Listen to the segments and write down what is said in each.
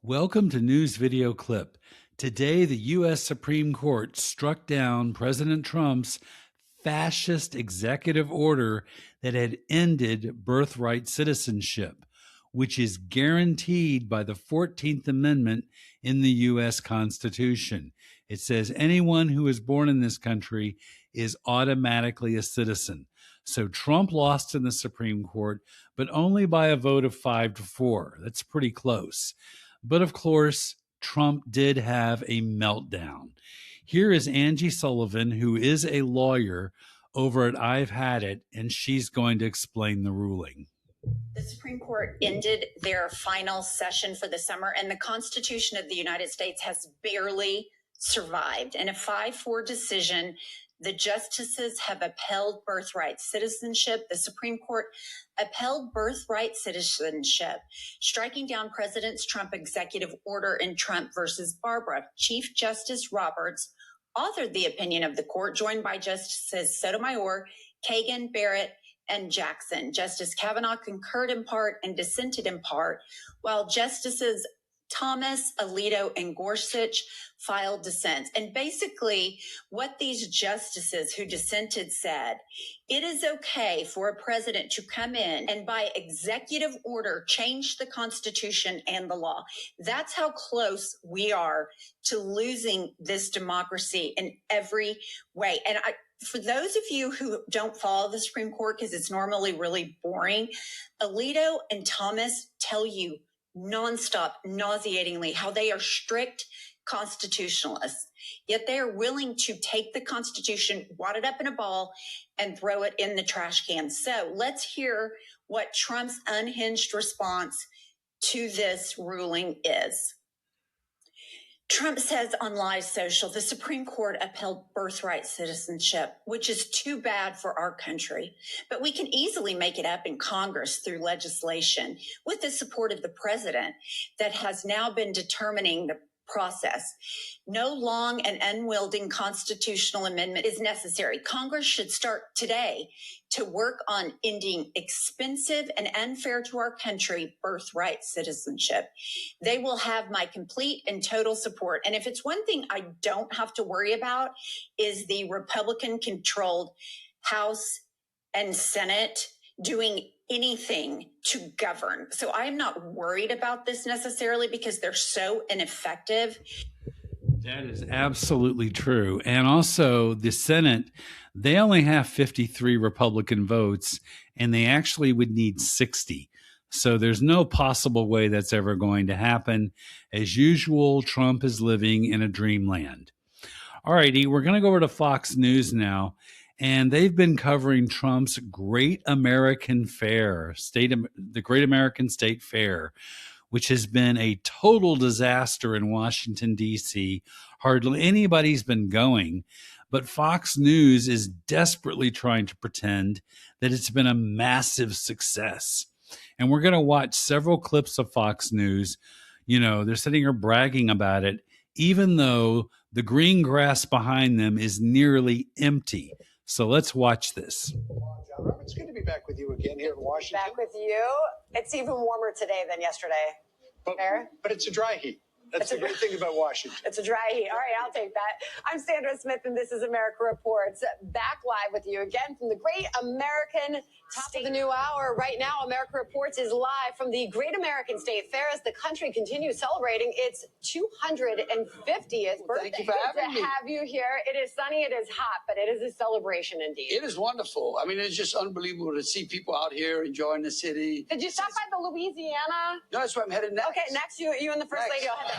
Welcome to News Video Clip. Today, the U.S. Supreme Court struck down President Trump's fascist executive order that had ended birthright citizenship, which is guaranteed by the 14th Amendment in the U.S. Constitution. It says anyone who is born in this country is automatically a citizen. So Trump lost in the Supreme Court, but only by a vote of 5-4. That's pretty close. But of course, Trump did have a meltdown. Here is Angie Sullivan, who is a lawyer over at I've Had It, and she's going to explain the ruling. The Supreme Court ended their final session for the summer, and the Constitution of the United States has barely survived. In a 5-4 decision, the justices have upheld birthright citizenship. The Supreme Court upheld birthright citizenship, striking down President Trump's executive order in Trump versus Barbara. Chief Justice Roberts authored the opinion of the court, joined by Justices Sotomayor, Kagan, Barrett, and Jackson. Justice Kavanaugh concurred in part and dissented in part, while Justices Thomas, Alito, and Gorsuch filed dissents. And basically, what these justices who dissented said, it is okay for a president to come in and by executive order change the Constitution and the law. That's how close we are to losing this democracy in every way. And for those of you who don't follow the Supreme Court, because it's normally really boring, Alito and Thomas tell you nonstop, nauseatingly, how they are strict constitutionalists, yet they are willing to take the Constitution, wad it up in a ball, and throw it in the trash can. So let's hear what Trump's unhinged response to this ruling is. Trump says on Live Social, the Supreme Court upheld birthright citizenship, which is too bad for our country. But we can easily make it up in Congress through legislation with the support of the president that has now been determining the process. No long and unwielding constitutional amendment is necessary. Congress should start today to work on ending expensive and unfair to our country birthright citizenship. They will have my complete and total support. And if it's one thing I don't have to worry about is the Republican-controlled House and Senate doing anything to govern. So I'm not worried about this necessarily because they're so ineffective. That is absolutely true. And also the Senate, they only have 53 Republican votes, and they actually would need 60. So there's no possible way that's ever going to happen. As usual, Trump is living in a dreamland. All righty, we're going to go over to Fox News now. And they've been covering Trump's Great American Fair, the Great American State Fair, which has been a total disaster in Washington, D.C. Hardly anybody's been going, but Fox News is desperately trying to pretend that it's been a massive success. And we're going to watch several clips of Fox News. You know, they're sitting here bragging about it, even though the green grass behind them is nearly empty. So let's watch this. John Roberts, good to be back with you again here in Washington. Back with you. It's even warmer today than yesterday. But it's a dry heat. That's the great thing about Washington. It's a dry heat. All right, I'll take that. I'm Sandra Smith, and this is America Reports. Back live with you again from the Great American Top of the new hour. Right now, America Reports is live from the Great American State Fair as the country continues celebrating its 250th birthday. Thank you for having me. To have you here. It is sunny, it is hot, but it is a celebration indeed. It is wonderful. I mean, it's just unbelievable to see people out here enjoying the city. Did you stop by the Louisiana? No, that's where I'm headed next. Okay, next, you and the First Lady will head there.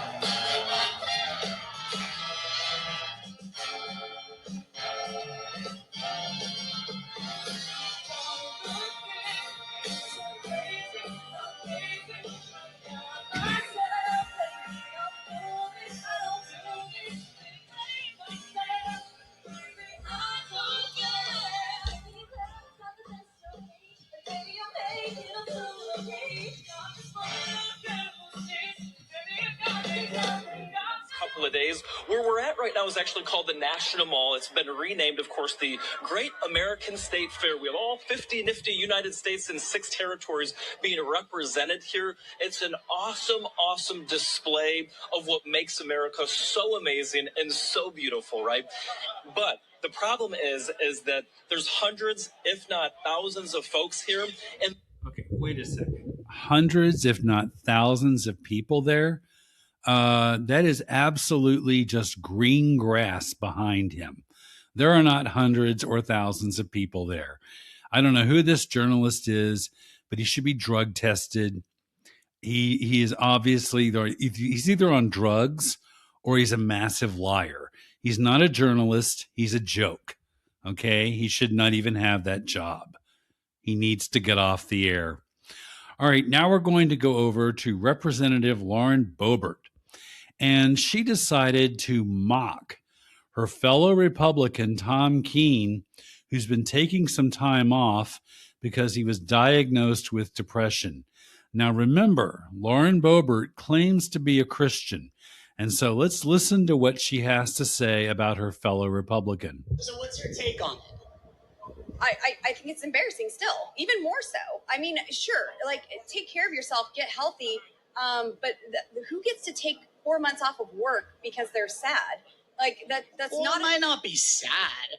couple of days. Where we're at right now is actually called the National Mall. It's been renamed, of course, the Great American State Fair. We have all 50 nifty United States and 6 territories being represented here. It's an awesome, awesome display of what makes America so amazing and so beautiful, right? But the problem is that there's hundreds, if not thousands of folks here. And Okay, wait a second. Hundreds, if not thousands of people there. That is absolutely just green grass behind him. There are not hundreds or thousands of people there. I don't know who this journalist is, but he should be drug tested. He is obviously, he's either on drugs or he's a massive liar. He's not a journalist. He's a joke. Okay. He should not even have that job. He needs to get off the air. All right. Now we're going to go over to Representative Lauren Boebert. And she decided to mock her fellow Republican, Tom Keene, who's been taking some time off because he was diagnosed with depression. Now, remember, Lauren Boebert claims to be a Christian. And so let's listen to what she has to say about her fellow Republican. So what's your take on it? I think it's embarrassing still, even more so. I mean, sure, like, take care of yourself, get healthy, but who gets to take 4 months off of work because they're sad? Like, that's Well, not... it might not be sad.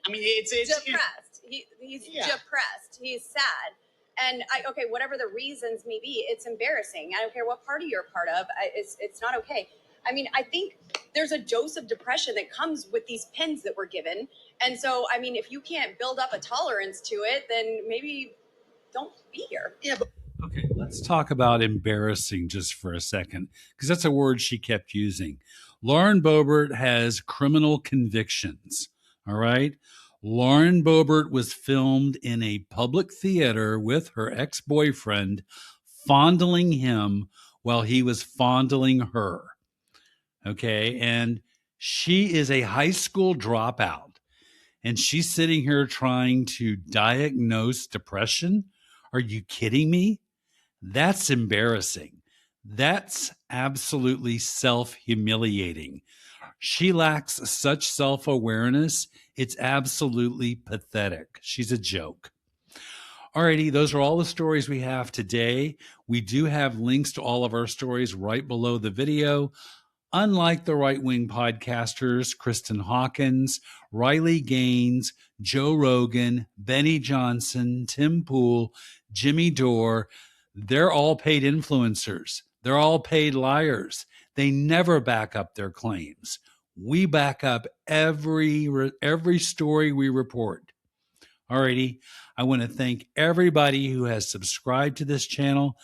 I mean, it's depressed. He's depressed. He's sad. And okay, whatever the reasons may be, it's embarrassing. I don't care what party you're a part of. It's not okay. I mean, I think there's a dose of depression that comes with these pens that we're given. And so, I mean, if you can't build up a tolerance to it, then maybe don't be here. Yeah, but Okay, let's talk about embarrassing just for a second, because that's a word she kept using. Lauren Boebert has criminal convictions, all right? Lauren Boebert was filmed in a public theater with her ex-boyfriend, fondling him while he was fondling her, okay? And she is a high school dropout, and she's sitting here trying to diagnose depression? Are you kidding me? That's embarrassing. That's absolutely self-humiliating. She lacks such self-awareness. It's absolutely pathetic. She's a joke. Alrighty, those are all the stories we have today. We do have links to all of our stories right below the video. Unlike the right-wing podcasters, Kristen Hawkins, Riley Gaines, Joe Rogan, Benny Johnson, Tim Pool, Jimmy Dore, they're all paid influencers. They're all paid liars. They never back up their claims. We back up every story we report. Alrighty, I want to thank everybody who has subscribed to this channel.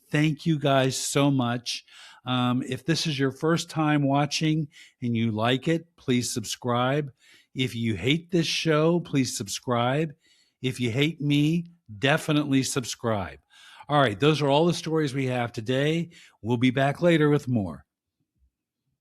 Thank you guys so much. If this is your first time watching and you like it, please subscribe. If you hate this show, please subscribe. If you hate me, definitely subscribe. All right, those are all the stories we have today. We'll be back later with more.